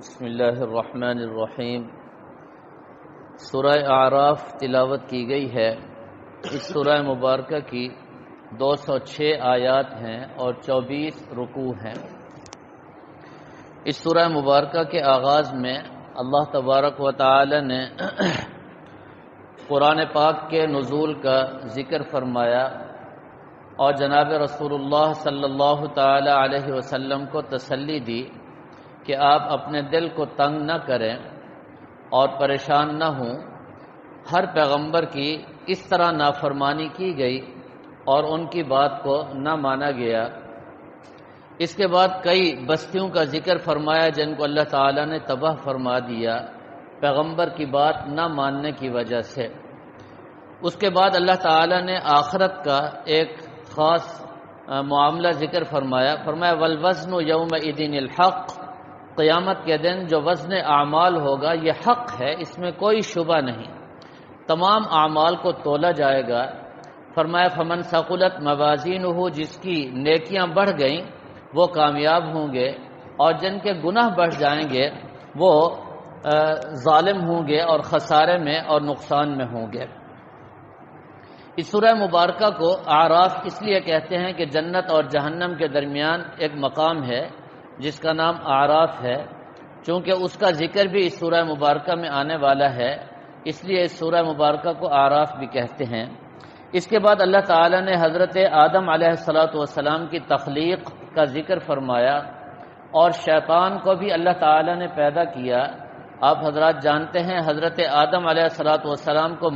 بسم اللہ الرحمن الرحیم۔ سورہ اعراف تلاوت کی گئی ہے۔ اس سورہ مبارکہ کی 206 آیات ہیں اور 24 رکوع ہیں۔ اس سورہ مبارکہ کے آغاز میں اللہ تبارک و تعالی نے قرآن پاک کے نزول کا ذکر فرمایا اور جناب رسول اللہ صلی اللہ تعالی علیہ وسلم کو تسلی دی کہ آپ اپنے دل کو تنگ نہ کریں اور پریشان نہ ہوں۔ ہر پیغمبر کی اس طرح نافرمانی کی گئی اور ان کی بات کو نہ مانا گیا۔ اس کے بعد کئی بستیوں کا ذکر فرمایا جن کو اللہ تعالیٰ نے تباہ فرما دیا پیغمبر کی بات نہ ماننے کی وجہ سے۔ اس کے بعد اللہ تعالیٰ نے آخرت کا ایک خاص معاملہ ذکر فرمایا والوزن یومئذ الحق، قیامت کے دن جو وزن اعمال ہوگا یہ حق ہے، اس میں کوئی شبہ نہیں، تمام اعمال کو تولا جائے گا۔ فرمایا فمن ثقلت موازینہ، جس کی نیکیاں بڑھ گئیں وہ کامیاب ہوں گے، اور جن کے گناہ بڑھ جائیں گے وہ ظالم ہوں گے اور خسارے میں اور نقصان میں ہوں گے۔ اس سورہ مبارکہ کو اعراف اس لیے کہتے ہیں کہ جنت اور جہنم کے درمیان ایک مقام ہے جس کا نام اعراف ہے، چونکہ اس کا ذکر بھی اس سورہ مبارکہ میں آنے والا ہے، اس لیے اس سورہ مبارکہ کو اعراف بھی کہتے ہیں۔ اس کے بعد اللہ تعالیٰ نے حضرت آدم علیہ السلام کی تخلیق کا ذکر فرمایا اور شیطان کو بھی اللہ تعالیٰ نے پیدا کیا۔ آپ حضرات جانتے ہیں حضرت آدم علیہ السلام کو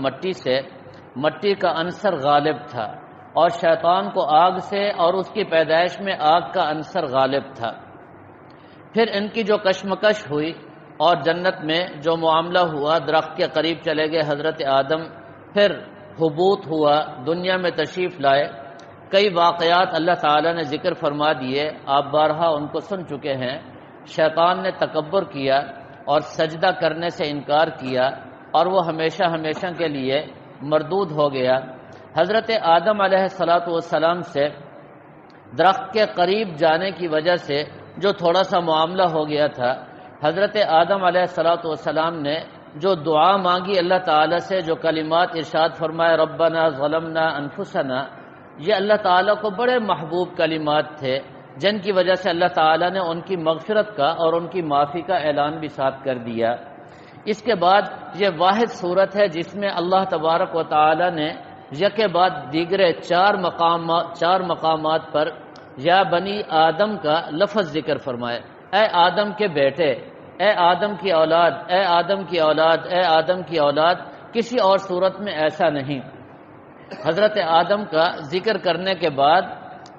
مٹی کا عنصر غالب تھا، اور شیطان کو آگ سے اور اس کی پیدائش میں آگ کا عنصر غالب تھا۔ پھر ان کی جو کشمکش ہوئی اور جنت میں جو معاملہ ہوا، درخت کے قریب چلے گئے حضرت آدم، پھر حبوط ہوا، دنیا میں تشریف لائے، کئی واقعات اللہ تعالیٰ نے ذکر فرما دیے، آپ بارہا ان کو سن چکے ہیں۔ شیطان نے تکبر کیا اور سجدہ کرنے سے انکار کیا اور وہ ہمیشہ ہمیشہ کے لیے مردود ہو گیا۔ حضرت آدم علیہ السلام سے درخت کے قریب جانے کی وجہ سے جو تھوڑا سا معاملہ ہو گیا تھا، حضرت آدم علیہ السلام نے جو دعا مانگی اللہ تعالیٰ سے، جو کلمات ارشاد فرمائے ربنا ظلمنا انفسنا، یہ اللہ تعالیٰ کو بڑے محبوب کلمات تھے جن کی وجہ سے اللہ تعالیٰ نے ان کی مغفرت کا اور ان کی معافی کا اعلان بھی ساتھ کر دیا۔ اس کے بعد یہ واحد صورت ہے جس میں اللہ تبارک و تعالیٰ نے یکے بعد دیگرے چار مقامات پر یا بنی آدم کا لفظ ذکر فرمائے، اے آدم کے بیٹے، اے آدم کی اولاد، اے آدم کی اولاد، اے آدم کی اولاد، کسی اور صورت میں ایسا نہیں۔ حضرت آدم کا ذکر کرنے کے بعد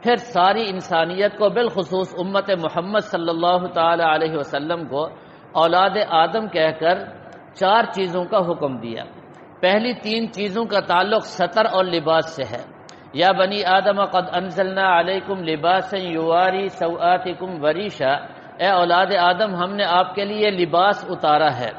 پھر ساری انسانیت کو، بالخصوص امت محمد صلی اللہ تعالی علیہ وسلم کو اولاد آدم کہہ کر 4 چیزوں کا حکم دیا۔ پہلی 3 چیزوں کا تعلق ستر اور لباس سے ہے۔ یا بنی آدم قد انزلنا علیکم لباسا یواری سوآتکم وریشا، اے اولاد آدم ہم نے آپ کے لیے لباس اتارا ہے،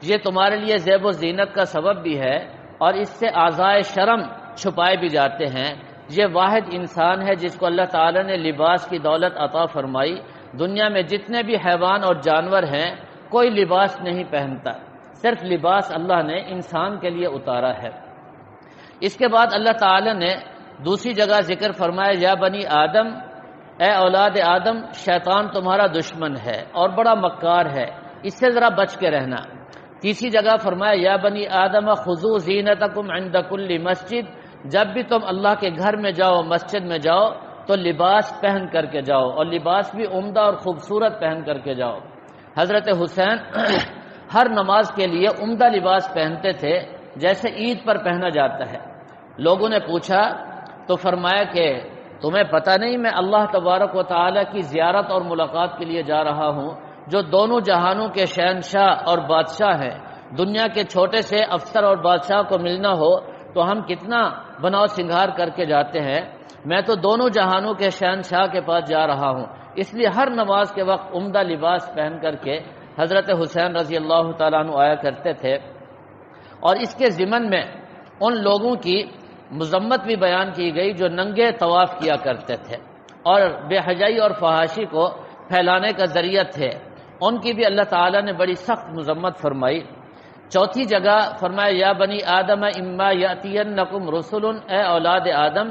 یہ تمہارے لیے زیب و زینت کا سبب بھی ہے اور اس سے اعضائے شرم چھپائے بھی جاتے ہیں۔ یہ واحد انسان ہے جس کو اللہ تعالیٰ نے لباس کی دولت عطا فرمائی۔ دنیا میں جتنے بھی حیوان اور جانور ہیں کوئی لباس نہیں پہنتا، صرف لباس اللہ نے انسان کے لیے اتارا ہے۔ اس کے بعد اللہ تعالیٰ نے دوسری جگہ ذکر فرمایا یا بنی آدم، اے اولاد آدم، شیطان تمہارا دشمن ہے اور بڑا مکار ہے، اس سے ذرا بچ کے رہنا۔ تیسری جگہ فرمایا یا بنی آدم خذوا زینتکم عند کل مسجد، جب بھی تم اللہ کے گھر میں جاؤ، مسجد میں جاؤ تو لباس پہن کر کے جاؤ، اور لباس بھی عمدہ اور خوبصورت پہن کر کے جاؤ۔ حضرت حسین ہر نماز کے لیے عمدہ لباس پہنتے تھے جیسے عید پر پہنا جاتا ہے۔ لوگوں نے پوچھا تو فرمایا کہ تمہیں پتہ نہیں میں اللہ تبارک و تعالیٰ کی زیارت اور ملاقات کے لیے جا رہا ہوں جو دونوں جہانوں کے شہنشاہ اور بادشاہ ہیں۔ دنیا کے چھوٹے سے افسر اور بادشاہ کو ملنا ہو تو ہم کتنا بناؤ سنگھار کر کے جاتے ہیں، میں تو دونوں جہانوں کے شہنشاہ کے پاس جا رہا ہوں۔ اس لیے ہر نماز کے وقت عمدہ لباس پہن کر کے حضرت حسین رضی اللہ تعالیٰ عنہ آیا کرتے تھے۔ اور اس کے ضمن میں ان لوگوں کی مذمت بھی بیان کی گئی جو ننگے طواف کیا کرتے تھے اور بے حیائی اور فحاشی کو پھیلانے کا ذریعہ تھے۔ ان کی بھی اللہ تعالیٰ نے بڑی سخت مذمت فرمائی۔ چوتھی جگہ فرمایا یا بنی آدم اما یاتینکم رسل، اے اولاد آدم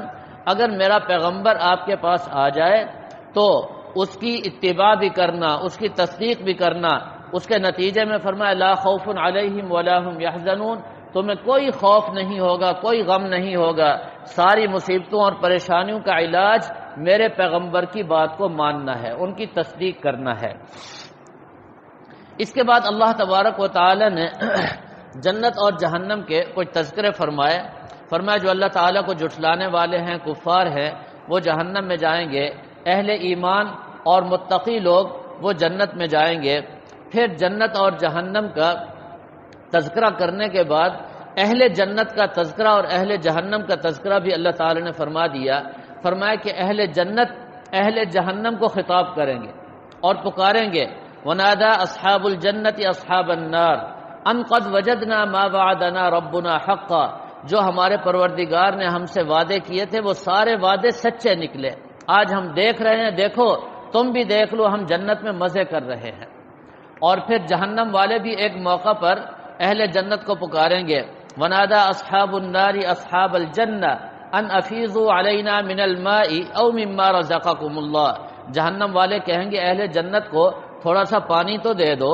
اگر میرا پیغمبر آپ کے پاس آ جائے تو اس کی اتباع بھی کرنا، اس کی تصدیق بھی کرنا۔ اس کے نتیجے میں فرمایا لا خوف علیہم ولا هم یحزنون، تمہیں کوئی خوف نہیں ہوگا، کوئی غم نہیں ہوگا۔ ساری مصیبتوں اور پریشانیوں کا علاج میرے پیغمبر کی بات کو ماننا ہے، ان کی تصدیق کرنا ہے۔ اس کے بعد اللہ تبارک و تعالی نے جنت اور جہنم کے کچھ تذکرے فرمایا جو اللہ تعالیٰ کو جھٹلانے والے ہیں، کفار ہیں، وہ جہنم میں جائیں گے، اہل ایمان اور متقی لوگ وہ جنت میں جائیں گے۔ پھر جنت اور جہنم کا تذکرہ کرنے کے بعد اہل جنت کا تذکرہ اور اہل جہنم کا تذکرہ بھی اللہ تعالیٰ نے فرمایا کہ اہل جنت اہل جہنم کو خطاب کریں گے اور پکاریں گے وَنَادَى أَصْحَابُ الْجَنَّةِ أَصْحَابَ النَّارِ أَنْ قَدْ وَجَدْنَا مَا وَعَدَنَا رَبُّنَا حَقًّا، جو ہمارے پروردگار نے ہم سے وعدے کیے تھے وہ سارے وعدے سچے نکلے، آج ہم دیکھ رہے ہیں، دیکھو تم بھی دیکھ لو، ہم جنت میں مزے کر رہے ہیں۔ اور پھر جہنم والے بھی ایک موقع پر اہل جنت کو پکاریں گے وَنَادَى أَصْحَابُ النَّارِ أَصْحَابَ الْجَنَّةِ أَنْ أَفِيضُوا عَلَيْنَا مِنَ الْمَاءِ أَوْ مِمَّا رَزَقَكُمُ اللَّهُ، جہنم والے کہیں گے اہل جنت کو تھوڑا سا پانی تو دے دو،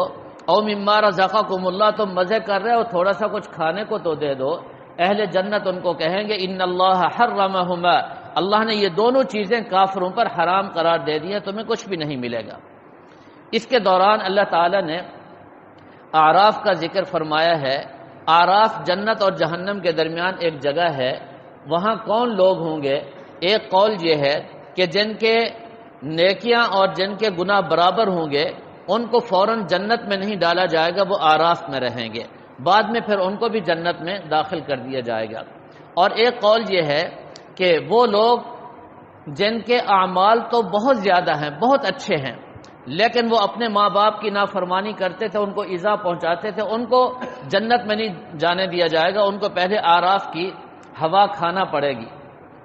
او مما رزقکم اللہ، تم مزے کر رہے ہو تھوڑا سا کچھ کھانے کو تو دے دو۔ اہل جنت ان کو کہیں گے ان اللہ حرمہما، اللہ نے یہ دونوں چیزیں کافروں پر حرام قرار دے دی ہیں، تمہیں کچھ بھی نہیں ملے گا۔ اس کے دوران اللہ تعالیٰ نے اعراف کا ذکر فرمایا ہے۔ اعراف جنت اور جہنم کے درمیان ایک جگہ ہے، وہاں کون لوگ ہوں گے؟ ایک قول یہ ہے کہ جن کے نیکیاں اور جن کے گناہ برابر ہوں گے ان کو فوراً جنت میں نہیں ڈالا جائے گا، وہ اعراف میں رہیں گے، بعد میں پھر ان کو بھی جنت میں داخل کر دیا جائے گا۔ اور ایک قول یہ ہے کہ وہ لوگ جن کے اعمال تو بہت زیادہ ہیں، بہت اچھے ہیں، لیکن وہ اپنے ماں باپ کی نافرمانی کرتے تھے، ان کو ایذا پہنچاتے تھے، ان کو جنت میں نہیں جانے دیا جائے گا، ان کو پہلے اعراف کی ہوا کھانا پڑے گی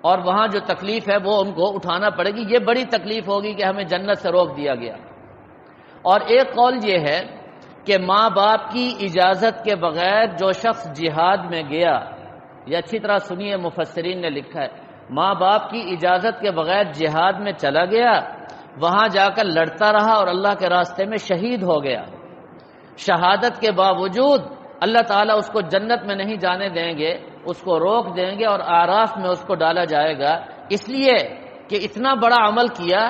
اور وہاں جو تکلیف ہے وہ ان کو اٹھانا پڑے گی، یہ بڑی تکلیف ہوگی کہ ہمیں جنت سے روک دیا گیا۔ اور ایک قول یہ ہے کہ ماں باپ کی اجازت کے بغیر جو شخص جہاد میں گیا، یہ اچھی طرح سنیے، مفسرین نے لکھا ہے ماں باپ کی اجازت کے بغیر جہاد میں چلا گیا، وہاں جا کر لڑتا رہا اور اللہ کے راستے میں شہید ہو گیا، شہادت کے باوجود اللہ تعالیٰ اس کو جنت میں نہیں جانے دیں گے، اس کو روک دیں گے اور اعراف میں اس کو ڈالا جائے گا، اس لیے کہ اتنا بڑا عمل کیا۔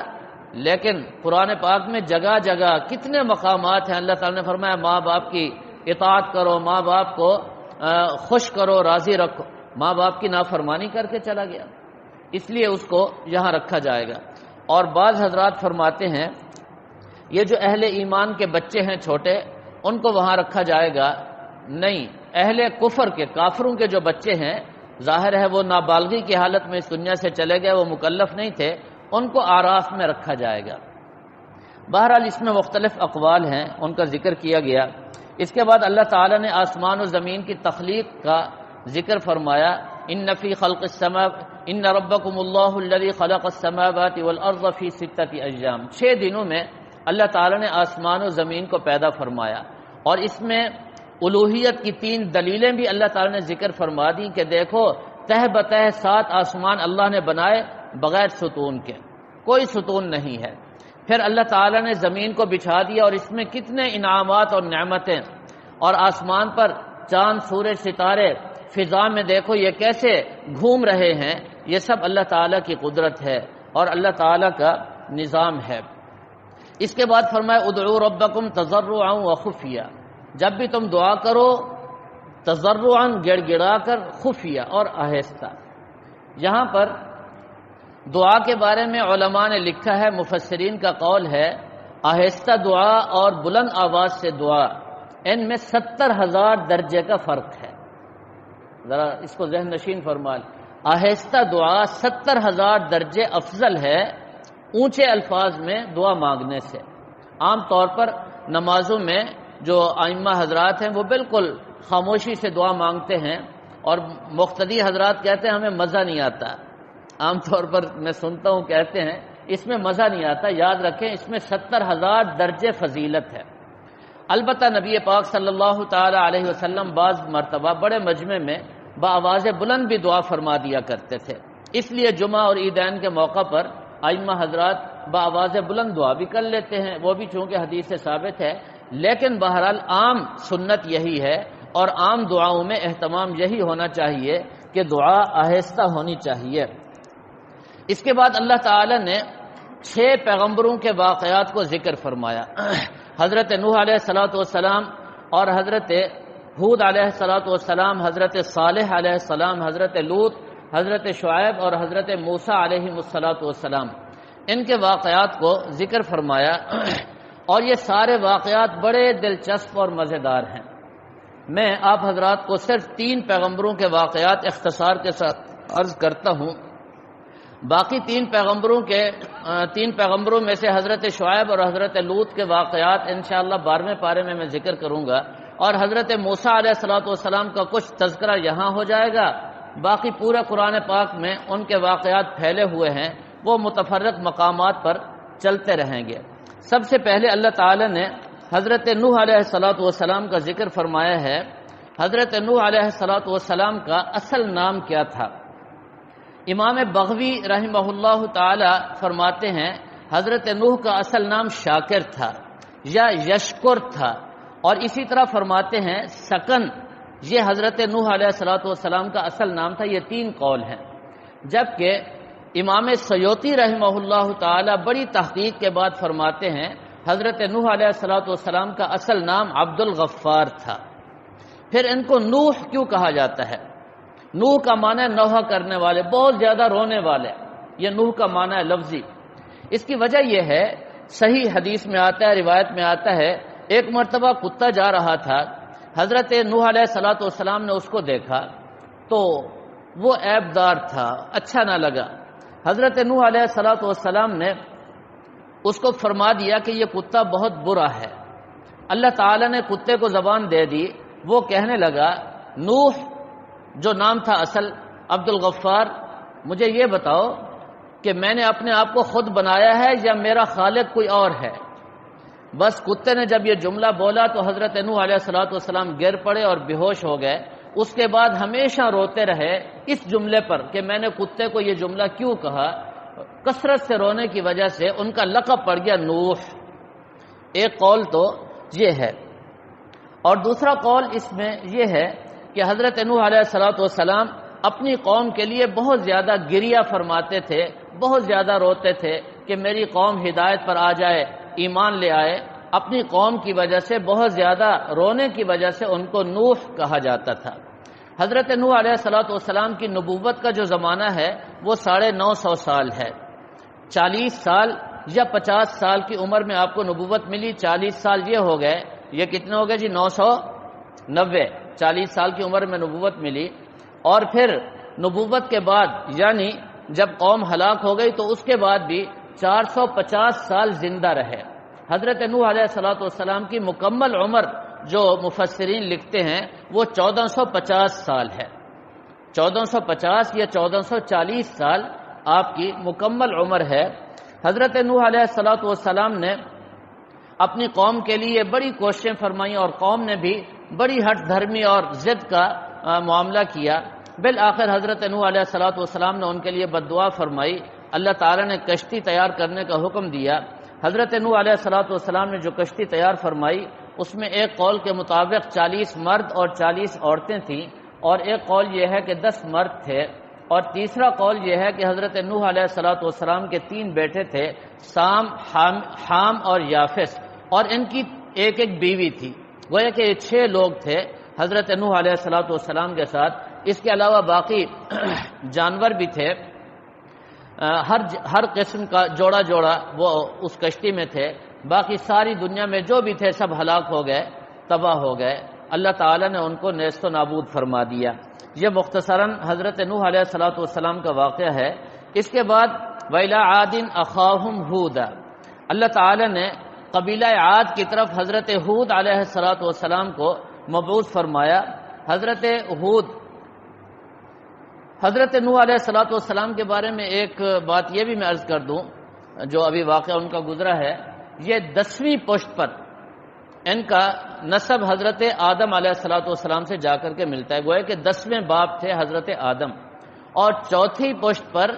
لیکن قرآن پاک میں جگہ جگہ کتنے مقامات ہیں، اللہ تعالیٰ نے فرمایا ماں باپ کی اطاعت کرو، ماں باپ کو خوش کرو، راضی رکھو، ماں باپ کی نافرمانی کر کے چلا گیا، اس لیے اس کو یہاں رکھا جائے گا۔ اور بعض حضرات فرماتے ہیں یہ جو اہل ایمان کے بچے ہیں چھوٹے، ان کو وہاں رکھا جائے گا، نہیں، اہل کفر کے، کافروں کے جو بچے ہیں، ظاہر ہے وہ نابالغی کی حالت میں اس دنیا سے چلے گئے، وہ مکلف نہیں تھے، ان کو اعراف میں رکھا جائے گا۔ بہرحال اس میں مختلف اقوال ہیں، ان کا ذکر کیا گیا۔ اس کے بعد اللہ تعالیٰ نے آسمان و زمین کی تخلیق کا ذکر فرمایا، ان فی خلق السماوات ان ربکم اللہ الذی خلق السماوات والارض فی 6 ایام، 6 دنوں میں اللہ تعالیٰ نے آسمان و زمین کو پیدا فرمایا۔ اور اس میں الوہیت کی 3 دلیلیں بھی اللہ تعالیٰ نے ذکر فرما دی کہ دیکھو تہ بتہ 7 آسمان اللہ نے بنائے بغیر ستون کے، کوئی ستون نہیں ہے۔ پھر اللہ تعالیٰ نے زمین کو بچھا دیا اور اس میں کتنے انعامات اور نعمتیں، اور آسمان پر چاند، سورج، ستارے، فضا میں دیکھو یہ کیسے گھوم رہے ہیں، یہ سب اللہ تعالیٰ کی قدرت ہے اور اللہ تعالیٰ کا نظام ہے۔ اس کے بعد فرمایا ادعوا ربکم تضرعا وخفیہ، جب بھی تم دعا کرو تضرعا گڑ گڑا کر، خفیہ اور آہستہ۔ یہاں پر دعا کے بارے میں علماء نے لکھا ہے، مفسرین کا قول ہے آہستہ دعا اور بلند آواز سے دعا، ان میں 70,000 درجے کا فرق ہے۔ ذرا اس کو ذہن نشین فرما لیں، آہستہ دعا 70,000 درجے افضل ہے اونچے الفاظ میں دعا مانگنے سے۔ عام طور پر نمازوں میں جو ائمہ حضرات ہیں وہ بالکل خاموشی سے دعا مانگتے ہیں، اور مقتدی حضرات کہتے ہیں ہمیں مزہ نہیں آتا، عام طور پر میں سنتا ہوں کہتے ہیں اس میں مزہ نہیں آتا۔ یاد رکھیں اس میں 70,000 درجے فضیلت ہے۔ البتہ نبی پاک صلی اللہ تعالی علیہ وسلم بعض مرتبہ بڑے مجمع میں بآواز بلند بھی دعا فرما دیا کرتے تھے، اس لیے جمعہ اور عیدین کے موقع پر ائمہ حضرات بآواز بلند دعا بھی کر لیتے ہیں، وہ بھی چونکہ حدیث سے ثابت ہے، لیکن بہرحال عام سنت یہی ہے اور عام دعاؤں میں اہتمام یہی ہونا چاہیے کہ دعا آہستہ ہونی چاہیے۔ اس کے بعد اللہ تعالی نے 6 پیغمبروں کے واقعات کو ذکر فرمایا۔ حضرت نوح علیہ السلام اور حضرت ہود علیہ السلام، حضرت صالح علیہ السلام، حضرت لوط، حضرت شعیب اور حضرت موسیٰ علیہ السلام، ان کے واقعات کو ذکر فرمایا، اور یہ سارے واقعات بڑے دلچسپ اور مزیدار ہیں۔ میں آپ حضرات کو صرف 3 پیغمبروں کے واقعات اختصار کے ساتھ عرض کرتا ہوں، باقی 3 پیغمبروں میں سے حضرت شعیب اور حضرت لوط کے واقعات انشاءاللہ 12ویں پارے میں ذکر کروں گا، اور حضرت موسیٰ علیہ السلام کا کچھ تذکرہ یہاں ہو جائے گا۔ باقی پورے قرآن پاک میں ان کے واقعات پھیلے ہوئے ہیں، وہ متفرق مقامات پر چلتے رہیں گے۔ سب سے پہلے اللہ تعالی نے حضرت نوح علیہ السلام کا ذکر فرمایا ہے۔ حضرت نوح علیہ السلام کا اصل نام کیا تھا؟ امام بغوی رحمہ اللہ تعالی فرماتے ہیں حضرت نوح کا اصل نام شاکر تھا یا یشکر تھا، اور اسی طرح فرماتے ہیں سکن، یہ حضرت نوح علیہ السلام کا اصل نام تھا۔ یہ 3 قول ہیں، جبکہ امام سیوطی رحمہ اللہ تعالی بڑی تحقیق کے بعد فرماتے ہیں حضرت نوح علیہ السلام کا اصل نام عبد الغفار تھا۔ پھر ان کو نوح کیوں کہا جاتا ہے؟ نوح کا معنی ہے نوحہ کرنے والے، بہت زیادہ رونے والے، یہ نوح کا معنی ہے لفظی۔ اس کی وجہ یہ ہے، صحیح حدیث میں آتا ہے، روایت میں آتا ہے، ایک مرتبہ کتا جا رہا تھا، حضرت نوح علیہ السلام نے اس کو دیکھا تو وہ عیب دار تھا، اچھا نہ لگا۔ حضرت نوح علیہ السلام نے اس کو فرما دیا کہ یہ کتا بہت برا ہے۔ اللہ تعالی نے کتے کو زبان دے دی، وہ کہنے لگا نوح جو نام تھا اصل عبد الغفار، مجھے یہ بتاؤ کہ میں نے اپنے آپ کو خود بنایا ہے یا میرا خالق کوئی اور ہے؟ بس کتے نے جب یہ جملہ بولا تو حضرت نوح علیہ السلام گر پڑے اور بے ہوش ہو گئے۔ اس کے بعد ہمیشہ روتے رہے اس جملے پر کہ میں نے کتے کو یہ جملہ کیوں کہا۔ کثرت سے رونے کی وجہ سے ان کا لقب پڑ گیا نوح۔ ایک قول تو یہ ہے، اور دوسرا قول اس میں یہ ہے کہ حضرت نوح علیہ السلام اپنی قوم کے لیے بہت زیادہ گریہ فرماتے تھے، بہت زیادہ روتے تھے کہ میری قوم ہدایت پر آ جائے، ایمان لے آئے۔ اپنی قوم کی وجہ سے بہت زیادہ رونے کی وجہ سے ان کو نوح کہا جاتا تھا۔ حضرت نوح علیہ السلام کی نبوت کا جو زمانہ ہے وہ 950 سال ہے۔ 40 سال یا 50 سال کی عمر میں آپ کو نبوت ملی، 40 سال یہ ہو گئے، یہ کتنے ہو گئے جی؟ 990۔ 40 سال کی عمر میں نبوت ملی، اور پھر نبوت کے بعد یعنی جب قوم ہلاک ہو گئی تو اس کے بعد بھی 450 سال زندہ رہے۔ حضرت نوح علیہ السلام کی مکمل عمر جو مفسرین لکھتے ہیں وہ 1450 سال ہے۔ 1450 یا 1440 سال آپ کی مکمل عمر ہے۔ حضرت نوح علیہ السلام نے اپنی قوم کے لیے بڑی کوششیں فرمائیں، اور قوم نے بھی بڑی ہٹ دھرمی اور ضد کا معاملہ کیا۔ بالآخر حضرت نوح علیہ السلام نے ان کے لیے بد دعا فرمائی، اللہ تعالیٰ نے کشتی تیار کرنے کا حکم دیا۔ حضرت نوح علیہ السلام نے جو کشتی تیار فرمائی اس میں ایک قول کے مطابق 40 مرد اور 40 عورتیں تھیں، اور ایک قول یہ ہے کہ 10 مرد تھے، اور تیسرا قول یہ ہے کہ حضرت نوح علیہ السلام کے 3 بیٹے تھے، سام، حام اور یافس، اور ان کی ایک بیوی تھی۔ گویا کہ یہ 6 لوگ تھے حضرت نوح علیہ السلام کے ساتھ۔ اس کے علاوہ باقی جانور بھی تھے، ہر قسم کا جوڑا جوڑا وہ اس کشتی میں تھے۔ باقی ساری دنیا میں جو بھی تھے سب ہلاک ہو گئے، تباہ ہو گئے، اللہ تعالیٰ نے ان کو نیست و نابود فرما دیا۔ یہ مختصراً حضرت نوح علیہ السلام کا واقعہ ہے۔ اس کے بعد وَإِلَىٰ عَادٍ أَخَاهُمْ هُودًا، اللہ تعالیٰ نے قبیلہ عاد کی طرف حضرت ہود علیہ السلام کو مبعوث فرمایا۔ حضرت نوح علیہ السلام کے بارے میں ایک بات یہ بھی میں عرض کر دوں، جو ابھی واقعہ ان کا گزرا ہے، یہ 10ویں پشت پر ان کا نسب حضرت آدم علیہ السلام سے جا کر کے ملتا ہے، گویا کہ 10ویں باپ تھے حضرت آدم، اور چوتھی پشت پر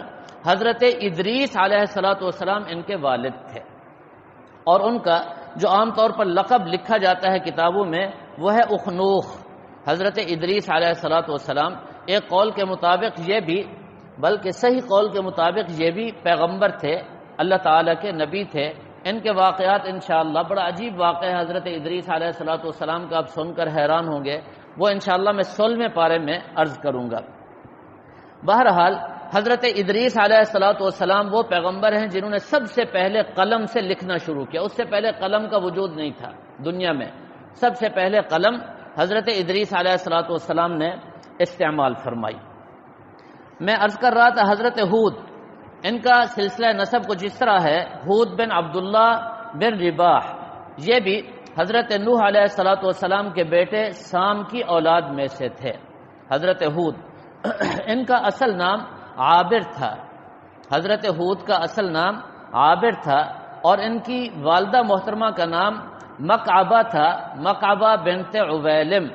حضرت ادریس علیہ السلام ان کے والد تھے، اور ان کا جو عام طور پر لقب لکھا جاتا ہے کتابوں میں وہ ہے اخنوخ۔ حضرت ادریس علیہ السلام ایک قول کے مطابق یہ بھی، بلکہ صحیح قول کے مطابق یہ بھی پیغمبر تھے، اللہ تعالیٰ کے نبی تھے۔ ان کے واقعات انشاءاللہ، بڑا عجیب واقعہ ہے حضرت ادریس علیہ السلام کا، آپ سن کر حیران ہوں گے، وہ انشاءاللہ میں 16ویں پارے میں عرض کروں گا۔ بہرحال حضرت ادریس علیہ السلام وہ پیغمبر ہیں جنہوں نے سب سے پہلے قلم سے لکھنا شروع کیا، اس سے پہلے قلم کا وجود نہیں تھا دنیا میں، سب سے پہلے قلم حضرت ادریس علیہ السلام نے استعمال فرمائی۔ میں عرض کر رہا تھا حضرت ہود، ان کا سلسلہ نسب کو جس طرح ہے، ہود بن عبداللہ بن رباح، یہ بھی حضرت نوح علیہ السلام کے بیٹے سام کی اولاد میں سے تھے۔ حضرت ہود ان کا اصل نام عابر تھا، حضرت ہود کا اصل نام عابر تھا، اور ان کی والدہ محترمہ کا نام مکعبہ تھا، مکعبہ بنت عویلم،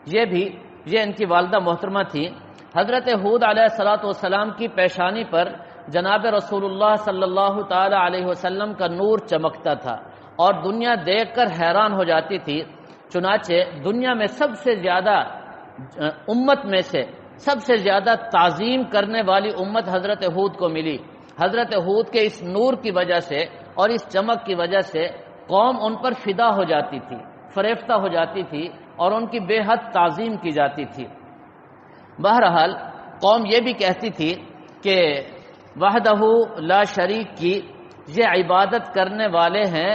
یہ ان کی والدہ محترمہ تھی۔ حضرت ہود علیہ السلام کی پیشانی پر جناب رسول اللہ صلی اللہ تعالی علیہ وسلم کا نور چمکتا تھا، اور دنیا دیکھ کر حیران ہو جاتی تھی۔ چنانچہ دنیا میں سب سے زیادہ امت میں سے سب سے زیادہ تعظیم کرنے والی امت حضرت ہود کو ملی۔ حضرت ہود کے اس نور کی وجہ سے اور اس چمک کی وجہ سے قوم ان پر فدا ہو جاتی تھی، فریفتہ ہو جاتی تھی، اور ان کی بے حد تعظیم کی جاتی تھی۔ بہرحال قوم یہ بھی کہتی تھی کہ وحدہ لا شریک کی یہ عبادت کرنے والے ہیں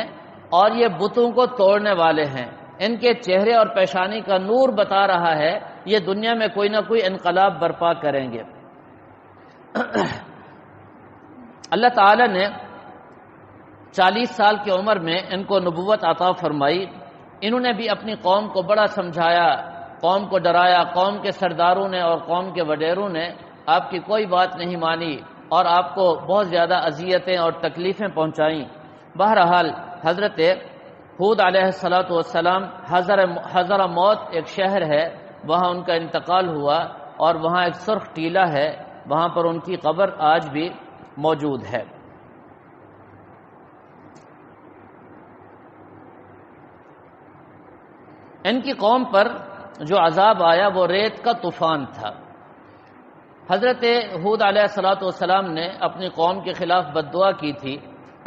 اور یہ بتوں کو توڑنے والے ہیں، ان کے چہرے اور پیشانی کا نور بتا رہا ہے یہ دنیا میں کوئی نہ کوئی انقلاب برپا کریں گے۔ اللہ تعالی نے 40 سال کی عمر میں ان کو نبوت عطا فرمائی۔ انہوں نے بھی اپنی قوم کو بڑا سمجھایا، قوم کو ڈرایا، قوم کے سرداروں نے اور قوم کے وڈیروں نے آپ کی کوئی بات نہیں مانی اور آپ کو بہت زیادہ اذیتیں اور تکلیفیں پہنچائیں۔ بہرحال حضرت ہود علیہ السلام حضر موت ایک شہر ہے، وہاں ان کا انتقال ہوا، اور وہاں ایک سرخ ٹیلہ ہے، وہاں پر ان کی قبر آج بھی موجود ہے۔ ان کی قوم پر جو عذاب آیا وہ ریت کا طوفان تھا۔ حضرت ہود علیہ السلام نے اپنی قوم کے خلاف بد دعا کی تھی،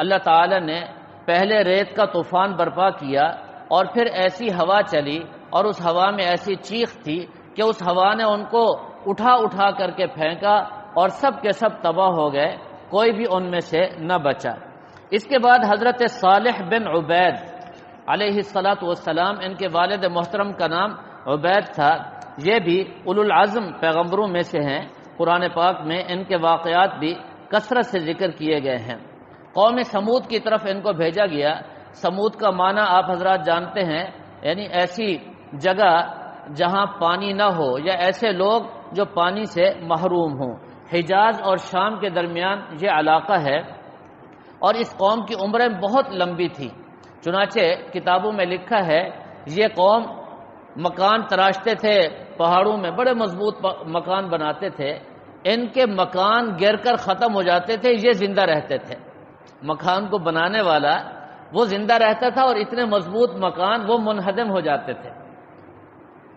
اللہ تعالی نے پہلے ریت کا طوفان برپا کیا، اور پھر ایسی ہوا چلی، اور اس ہوا میں ایسی چیخ تھی کہ اس ہوا نے ان کو اٹھا اٹھا کر کے پھینکا، اور سب کے سب تباہ ہو گئے، کوئی بھی ان میں سے نہ بچا۔ اس کے بعد حضرت صالح بن عبید علیہ السلام، ان کے والد محترم کا نام عبید تھا، یہ بھی اولو العزم پیغمبروں میں سے ہیں۔ قرآن پاک میں ان کے واقعات بھی کثرت سے ذکر کیے گئے ہیں۔ قوم سمود کی طرف ان کو بھیجا گیا۔ سمود کا معنی آپ حضرات جانتے ہیں، یعنی ایسی جگہ جہاں پانی نہ ہو، یا ایسے لوگ جو پانی سے محروم ہوں۔ حجاز اور شام کے درمیان یہ علاقہ ہے، اور اس قوم کی عمریں بہت لمبی تھی۔ چنانچہ کتابوں میں لکھا ہے یہ قوم مکان تراشتے تھے پہاڑوں میں، بڑے مضبوط مکان بناتے تھے، ان کے مکان گر کر ختم ہو جاتے تھے، یہ زندہ رہتے تھے۔ مکان کو بنانے والا وہ زندہ رہتا تھا، اور اتنے مضبوط مکان وہ منہدم ہو جاتے تھے،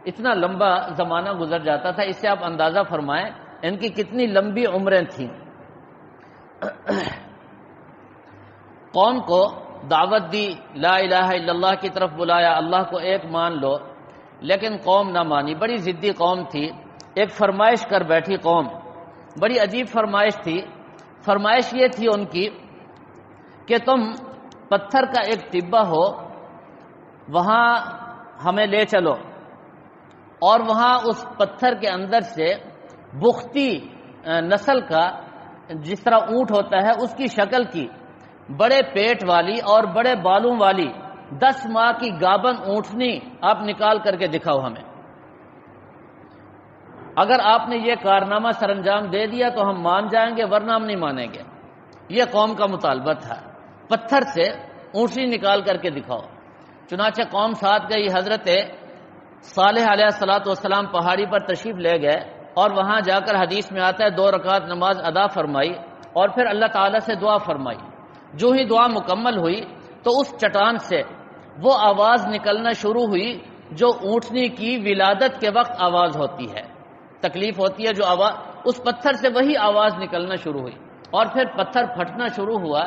اتنا لمبا زمانہ گزر جاتا تھا۔ اس سے آپ اندازہ فرمائیں ان کی کتنی لمبی عمریں تھیں۔ قوم کو دعوت دی، لا الہ الا اللہ کی طرف بلایا، اللہ کو ایک مان لو، لیکن قوم نہ مانی، بڑی ضدی قوم تھی۔ ایک فرمائش کر بیٹھی قوم، بڑی عجیب فرمائش تھی۔ فرمائش یہ تھی ان کی کہ تم پتھر کا ایک ٹبہ ہو، وہاں ہمیں لے چلو، اور وہاں اس پتھر کے اندر سے بختی نسل کا، جس طرح اونٹ ہوتا ہے اس کی شکل کی، بڑے پیٹ والی اور بڑے بالوں والی 10 ماہ کی گابن اونٹنی آپ نکال کر کے دکھاؤ ہمیں۔ اگر آپ نے یہ کارنامہ سر انجام دے دیا تو ہم مان جائیں گے، ورنہ ہم نہیں مانیں گے۔ یہ قوم کا مطالبہ تھا، پتھر سے اونٹنی نکال کر کے دکھاؤ۔ چنانچہ قوم ساتھ گئی، حضرت صالح علیہ السلام پہاڑی پر تشریف لے گئے اور وہاں جا کر حدیث میں آتا ہے 2 رکعت نماز ادا فرمائی اور پھر اللہ تعالیٰ سے دعا فرمائی۔ جو ہی دعا مکمل ہوئی تو اس چٹان سے وہ آواز نکلنا شروع ہوئی جو اونٹنی کی ولادت کے وقت آواز ہوتی ہے، تکلیف ہوتی ہے جو آواز، اس پتھر سے وہی آواز نکلنا شروع ہوئی اور پھر پتھر پھٹنا شروع ہوا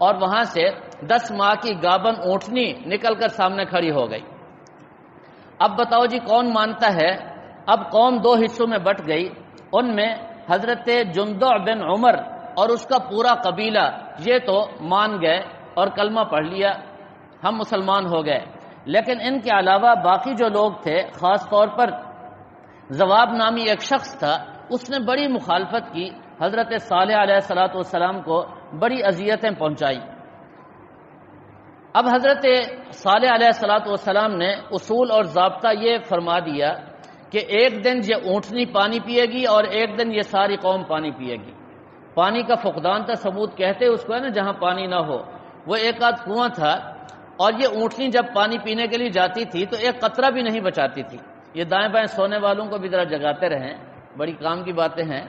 اور وہاں سے 10 ماہ کی گابن اونٹنی نکل کر سامنے کھڑی ہو گئی۔ اب بتاؤ جی کون مانتا ہے؟ اب قوم 2 حصوں میں بٹ گئی، ان میں حضرت جندع بن عمر اور اس کا پورا قبیلہ یہ تو مان گئے اور کلمہ پڑھ لیا، ہم مسلمان ہو گئے، لیکن ان کے علاوہ باقی جو لوگ تھے، خاص طور پر زواب نامی ایک شخص تھا، اس نے بڑی مخالفت کی، حضرت صالح علیہ السلام کو بڑی اذیتیں پہنچائی۔ اب حضرت صالح علیہ السلام نے اصول اور ضابطہ یہ فرما دیا کہ ایک دن یہ اونٹنی پانی پیے گی اور ایک دن یہ ساری قوم پانی پیے گی۔ پانی کا فقدان تھا، ثمود کہتے اس کو ہے نا جہاں پانی نہ ہو، وہ ایک آدھ کنواں تھا اور یہ اونٹنی جب پانی پینے کے لیے جاتی تھی تو ایک قطرہ بھی نہیں بچاتی تھی۔ یہ دائیں بائیں سونے والوں کو بھی ذرا جگاتے رہیں، بڑی کام کی باتیں ہیں،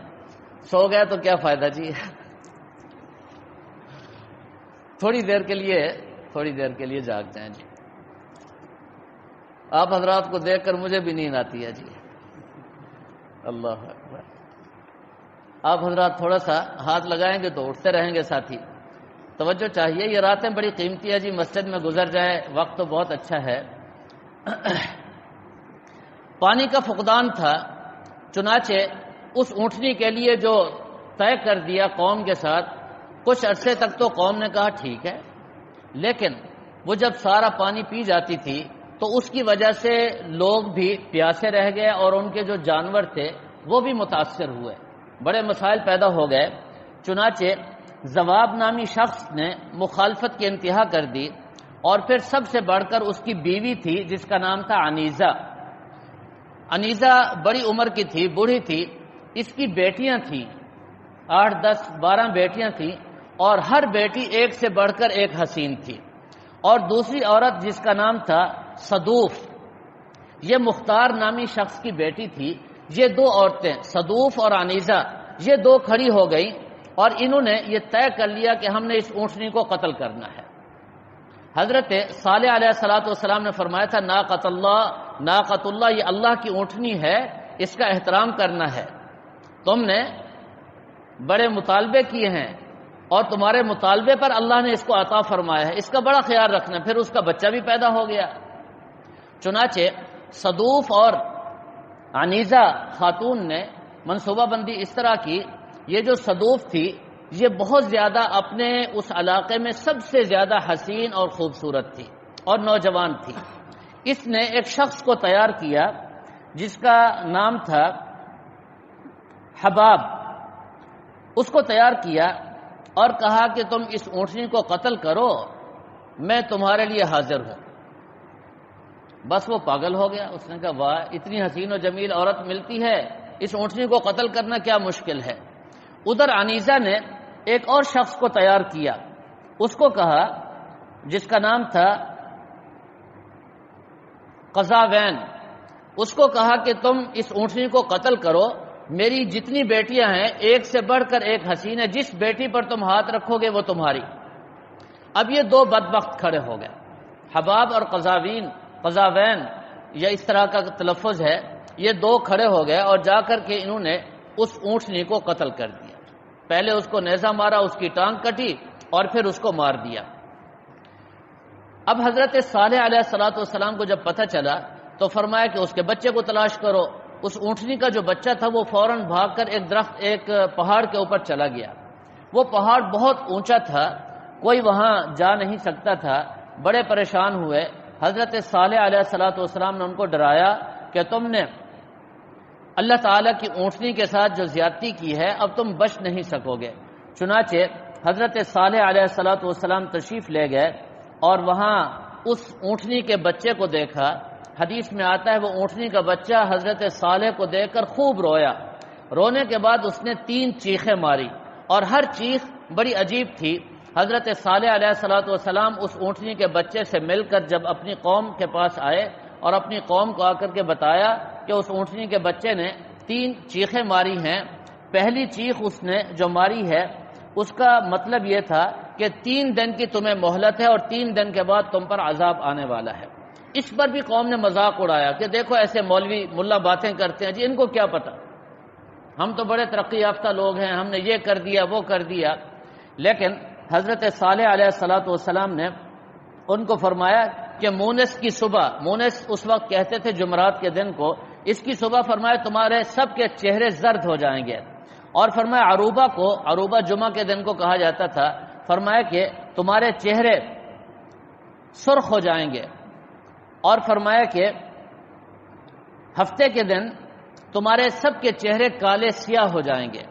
سو گئے تو کیا فائدہ جی، تھوڑی دیر کے لیے جاگ جائیں جی۔ آپ حضرات کو دیکھ کر مجھے بھی نیند آتی ہے جی، اللہ اکبر۔ آپ حضرات تھوڑا سا ہاتھ لگائیں گے تو اٹھتے رہیں گے ساتھی، توجہ چاہیے، یہ راتیں بڑی قیمتی ہے جی، مسجد میں گزر جائے وقت تو بہت اچھا ہے۔ پانی کا فقدان تھا، چنانچہ اس اونٹنی کے لیے جو طے کر دیا قوم کے ساتھ، کچھ عرصے تک تو قوم نے کہا ٹھیک ہے، لیکن وہ جب سارا پانی پی جاتی تھی تو اس کی وجہ سے لوگ بھی پیاسے رہ گئے اور ان کے جو جانور تھے وہ بھی متاثر ہوئے، بڑے مسائل پیدا ہو گئے۔ چنانچہ زواب نامی شخص نے مخالفت کی انتہا کر دی اور پھر سب سے بڑھ کر اس کی بیوی تھی جس کا نام تھا عنیزہ۔ عنیزہ بڑی عمر کی تھی، بوڑھی تھی، اس کی بیٹیاں تھیں، 8 10 12 بیٹیاں تھیں اور ہر بیٹی ایک سے بڑھ کر ایک حسین تھی۔ اور دوسری عورت جس کا نام تھا صدوف، یہ مختار نامی شخص کی بیٹی تھی۔ یہ 2 عورتیں صدوف اور عنیزہ یہ 2 کھڑی ہو گئی اور انہوں نے یہ طے کر لیا کہ ہم نے اس اونٹنی کو قتل کرنا ہے۔ حضرت صالح علیہ السلام نے فرمایا تھا ناقۃ اللہ، یہ اللہ کی اونٹنی ہے، اس کا احترام کرنا ہے، تم نے بڑے مطالبے کیے ہیں اور تمہارے مطالبے پر اللہ نے اس کو عطا فرمایا ہے، اس کا بڑا خیال رکھنا۔ پھر اس کا بچہ بھی پیدا ہو گیا۔ چنانچہ صدوف اور عنیزہ خاتون نے منصوبہ بندی اس طرح کی، یہ جو صدوف تھی یہ بہت زیادہ اپنے اس علاقے میں سب سے زیادہ حسین اور خوبصورت تھی اور نوجوان تھی۔ اس نے ایک شخص کو تیار کیا جس کا نام تھا حباب، اس کو تیار کیا اور کہا کہ تم اس اونٹنی کو قتل کرو، میں تمہارے لیے حاضر ہوں۔ بس وہ پاگل ہو گیا، اس نے کہا واہ، اتنی حسین و جمیل عورت ملتی ہے، اس اونٹنی کو قتل کرنا کیا مشکل ہے۔ ادھر عنیزہ نے ایک اور شخص کو تیار کیا، اس کو کہا جس کا نام تھا قزاوین، اس کو کہا کہ تم اس اونٹنی کو قتل کرو، میری جتنی بیٹیاں ہیں ایک سے بڑھ کر ایک حسین ہے، جس بیٹی پر تم ہاتھ رکھو گے وہ تمہاری۔ اب یہ 2 بدبخت کھڑے ہو گئے، حباب اور قزاوین یا اس طرح کا تلفظ ہے، یہ 2 کھڑے ہو گئے اور جا کر کے انہوں نے اس اونٹنی کو قتل کر دیا۔ پہلے اس کو نیزہ مارا، اس کی ٹانگ کٹی اور پھر اس کو مار دیا۔ اب حضرت صالح علیہ السلام کو جب پتہ چلا تو فرمایا کہ اس کے بچے کو تلاش کرو۔ اس اونٹنی کا جو بچہ تھا وہ فوراً بھاگ کر ایک پہاڑ کے اوپر چلا گیا۔ وہ پہاڑ بہت اونچا تھا، کوئی وہاں جا نہیں سکتا تھا، بڑے پریشان ہوئے۔ حضرت صالح علیہ السلام نے ان کو ڈرایا کہ تم نے اللہ تعالیٰ کی اونٹنی کے ساتھ جو زیادتی کی ہے اب تم بچ نہیں سکو گے۔ چنانچہ حضرت صالح علیہ السلام تشریف لے گئے اور وہاں اس اونٹنی کے بچے کو دیکھا۔ حدیث میں آتا ہے وہ اونٹنی کا بچہ حضرت صالح کو دیکھ کر خوب رویا، رونے کے بعد اس نے 3 چیخیں ماری اور ہر چیخ بڑی عجیب تھی۔ حضرت صالح علیہ الصلوۃ والسلام اس اونٹنی کے بچے سے مل کر جب اپنی قوم کے پاس آئے اور اپنی قوم کو آ کر کے بتایا کہ اس اونٹنی کے بچے نے 3 چیخیں ماری ہیں، پہلی چیخ اس نے جو ماری ہے اس کا مطلب یہ تھا کہ 3 دن کی تمہیں مہلت ہے اور 3 دن کے بعد تم پر عذاب آنے والا ہے۔ اس پر بھی قوم نے مذاق اڑایا کہ دیکھو ایسے مولوی ملا باتیں کرتے ہیں، جی ان کو کیا پتہ، ہم تو بڑے ترقی یافتہ لوگ ہیں، ہم نے یہ کر دیا وہ کر دیا۔ لیکن حضرت صالح علیہ الصلوۃ والسلام نے ان کو فرمایا کہ مونس کی صبح، مونس اس وقت کہتے تھے جمعرات کے دن کو، اس کی صبح فرمایا تمہارے سب کے چہرے زرد ہو جائیں گے، اور فرمایا عروبہ کو، عروبہ جمعہ کے دن کو کہا جاتا تھا، فرمایا کہ تمہارے چہرے سرخ ہو جائیں گے، اور فرمایا کہ ہفتے کے دن تمہارے سب کے چہرے کالے سیاہ ہو جائیں گے،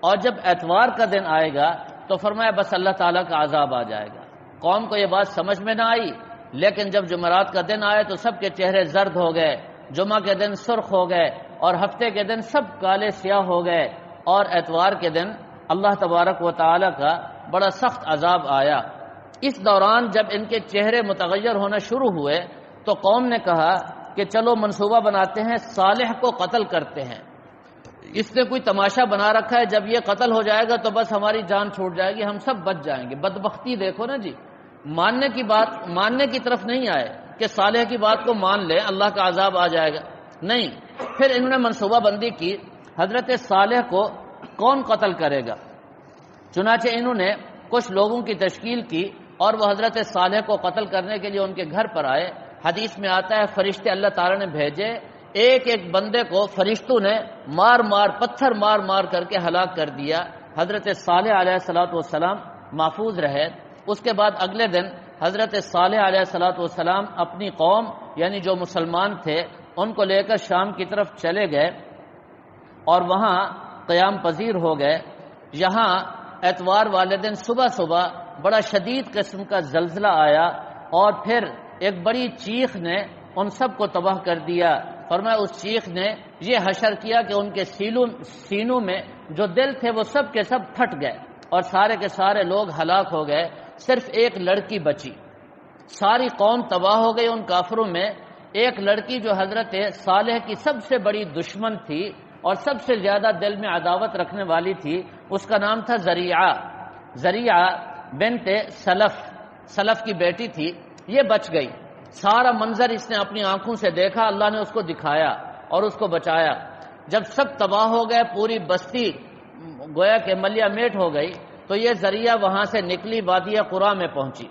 اور جب اتوار کا دن آئے گا تو فرمایا بس اللہ تعالیٰ کا عذاب آ جائے گا۔ قوم کو یہ بات سمجھ میں نہ آئی، لیکن جب جمعرات کا دن آئے تو سب کے چہرے زرد ہو گئے، جمعہ کے دن سرخ ہو گئے، اور ہفتے کے دن سب کالے سیاہ ہو گئے، اور اتوار کے دن اللہ تبارک و تعالیٰ کا بڑا سخت عذاب آیا۔ اس دوران جب ان کے چہرے متغیر ہونا شروع ہوئے تو قوم نے کہا کہ چلو منصوبہ بناتے ہیں، صالح کو قتل کرتے ہیں، اس نے کوئی تماشا بنا رکھا ہے، جب یہ قتل ہو جائے گا تو بس ہماری جان چھوٹ جائے گی، ہم سب بچ جائیں گے۔ بدبختی دیکھو نا جی، ماننے کی طرف نہیں آئے کہ صالح کی بات کو مان لیں اللہ کا عذاب آ جائے گا، نہیں، پھر انہوں نے منصوبہ بندی کی حضرت صالح کو کون قتل کرے گا۔ چنانچہ انہوں نے کچھ لوگوں کی تشکیل کی اور وہ حضرت صالح کو قتل کرنے کے لیے ان کے گھر پر آئے۔ حدیث میں آتا ہے فرشتے اللہ تعالیٰ نے بھیجے، ایک ایک بندے کو فرشتوں نے پتھر مار مار کر کے ہلاک کر دیا۔ حضرت صالح علیہ الصلوۃ والسلام محفوظ رہے۔ اس کے بعد اگلے دن حضرت صالح علیہ الصلوۃ والسلام اپنی قوم یعنی جو مسلمان تھے ان کو لے کر شام کی طرف چلے گئے اور وہاں قیام پذیر ہو گئے۔ یہاں اتوار والے دن صبح صبح بڑا شدید قسم کا زلزلہ آیا اور پھر ایک بڑی چیخ نے ان سب کو تباہ کر دیا۔ فرمایا اس چیخ نے یہ حشر کیا کہ ان کے سینوں میں جو دل تھے وہ سب کے سب پھٹ گئے اور سارے کے سارے لوگ ہلاک ہو گئے، صرف ایک لڑکی بچی۔ ساری قوم تباہ ہو گئی ان کافروں میں۔ ایک لڑکی جو حضرت صالح کی سب سے بڑی دشمن تھی اور سب سے زیادہ دل میں عداوت رکھنے والی تھی، اس کا نام تھا زریعہ بنت سلف کی بیٹی تھی، یہ بچ گئی۔ سارا منظر اس نے اپنی آنکھوں سے دیکھا، اللہ نے اس کو دکھایا اور اس کو بچایا۔ جب سب تباہ ہو گئے، پوری بستی گویا کہ ملیا میٹ ہو گئی، تو یہ ذریعہ وہاں سے نکلی، وادی قرا میں پہنچی۔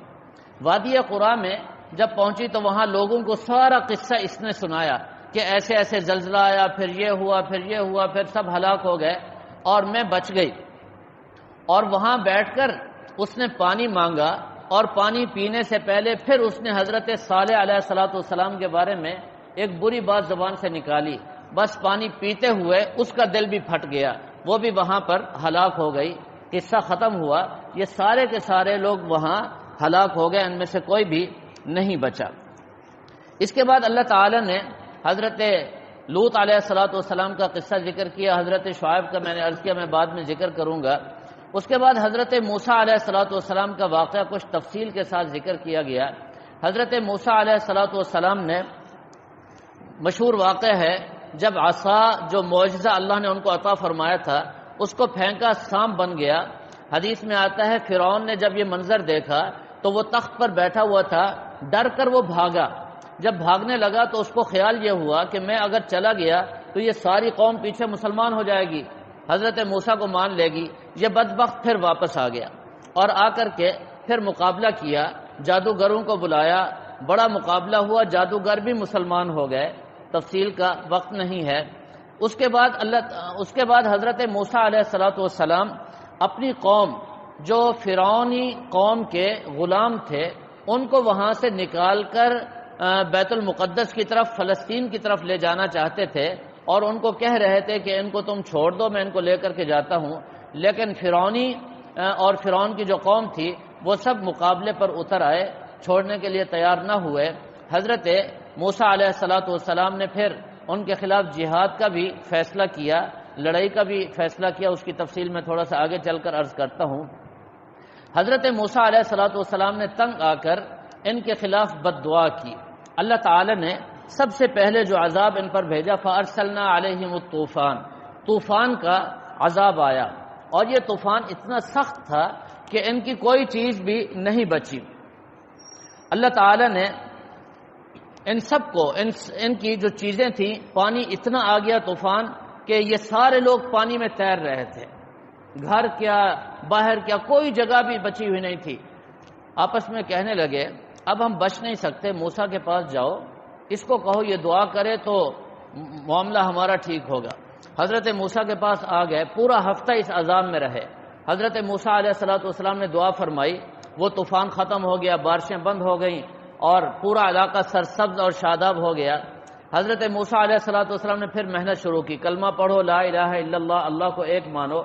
وادی قرا میں جب پہنچی تو وہاں لوگوں کو سارا قصہ اس نے سنایا کہ ایسے ایسے زلزلہ آیا، پھر یہ ہوا، پھر سب ہلاک ہو گئے اور میں بچ گئی۔ اور وہاں بیٹھ کر اس نے پانی مانگا اور پانی پینے سے پہلے پھر اس نے حضرت صالح علیہ الصلوۃ والسلام کے بارے میں ایک بری بات زبان سے نکالی، بس پانی پیتے ہوئے اس کا دل بھی پھٹ گیا، وہ بھی وہاں پر ہلاک ہو گئی۔ قصہ ختم ہوا، یہ سارے کے سارے لوگ وہاں ہلاک ہو گئے، ان میں سے کوئی بھی نہیں بچا۔ اس کے بعد اللہ تعالی نے حضرت لوط علیہ الصلوۃ والسلام کا قصہ ذکر کیا، حضرت شعیب کا میں نے عرض کیا میں بعد میں ذکر کروں گا۔ اس کے بعد حضرت موسیٰ علیہ الصلوۃ والسلام کا واقعہ کچھ تفصیل کے ساتھ ذکر کیا گیا۔ حضرت موسیٰ علیہ الصلوۃ والسلام نے مشہور واقعہ ہے جب عصا جو معجزہ اللہ نے ان کو عطا فرمایا تھا اس کو پھینکا، سانپ بن گیا۔ حدیث میں آتا ہے فرعون نے جب یہ منظر دیکھا تو وہ تخت پر بیٹھا ہوا تھا، ڈر کر وہ بھاگا۔ جب بھاگنے لگا تو اس کو خیال یہ ہوا کہ میں اگر چلا گیا تو یہ ساری قوم پیچھے مسلمان ہو جائے گی، حضرت موسیٰ کو مان لے گی۔ یہ بدبخت پھر واپس آ گیا اور آ کر کے پھر مقابلہ کیا، جادوگروں کو بلایا، بڑا مقابلہ ہوا، جادوگر بھی مسلمان ہو گئے، تفصیل کا وقت نہیں ہے۔ اس کے بعد حضرت موسیٰ علیہ الصلوۃ والسلام اپنی قوم جو فرعونی قوم کے غلام تھے ان کو وہاں سے نکال کر بیت المقدس کی طرف، فلسطین کی طرف لے جانا چاہتے تھے اور ان کو کہہ رہے تھے کہ ان کو تم چھوڑ دو، میں ان کو لے کر کے جاتا ہوں، لیکن فرعون کی جو قوم تھی وہ سب مقابلے پر اتر آئے، چھوڑنے کے لیے تیار نہ ہوئے۔ حضرت موسیٰ علیہ الصلوۃ والسلام نے پھر ان کے خلاف جہاد کا بھی فیصلہ کیا، لڑائی کا بھی فیصلہ کیا، اس کی تفصیل میں تھوڑا سا آگے چل کر عرض کرتا ہوں۔ حضرت موسیٰ علیہ السلام نے تنگ آ کر ان کے خلاف بد دعا کی. اللہ تعالی نے سب سے پہلے جو عذاب ان پر بھیجا فَأَرْسَلْنَا عَلَيْهِمُ الطُّوفَانَ، طوفان کا عذاب آیا، اور یہ طوفان اتنا سخت تھا کہ ان کی کوئی چیز بھی نہیں بچی. اللہ تعالی نے ان سب کو ان کی جو چیزیں تھیں، پانی اتنا آ گیا طوفان کہ یہ سارے لوگ پانی میں تیر رہے تھے، گھر کیا باہر کیا کوئی جگہ بھی بچی ہوئی نہیں تھی. آپس میں کہنے لگے اب ہم بچ نہیں سکتے، موسیٰ کے پاس جاؤ، اس کو کہو یہ دعا کرے تو معاملہ ہمارا ٹھیک ہوگا. حضرت موسیٰ کے پاس آ گئے، پورا ہفتہ اس عذاب میں رہے. حضرت موسیٰ علیہ السلام نے دعا فرمائی، وہ طوفان ختم ہو گیا، بارشیں بند ہو گئیں اور پورا علاقہ سرسبز اور شاداب ہو گیا. حضرت موسیٰ علیہ السلام نے پھر محنت شروع کی، کلمہ پڑھو لا الہ الا اللہ، اللہ کو ایک مانو.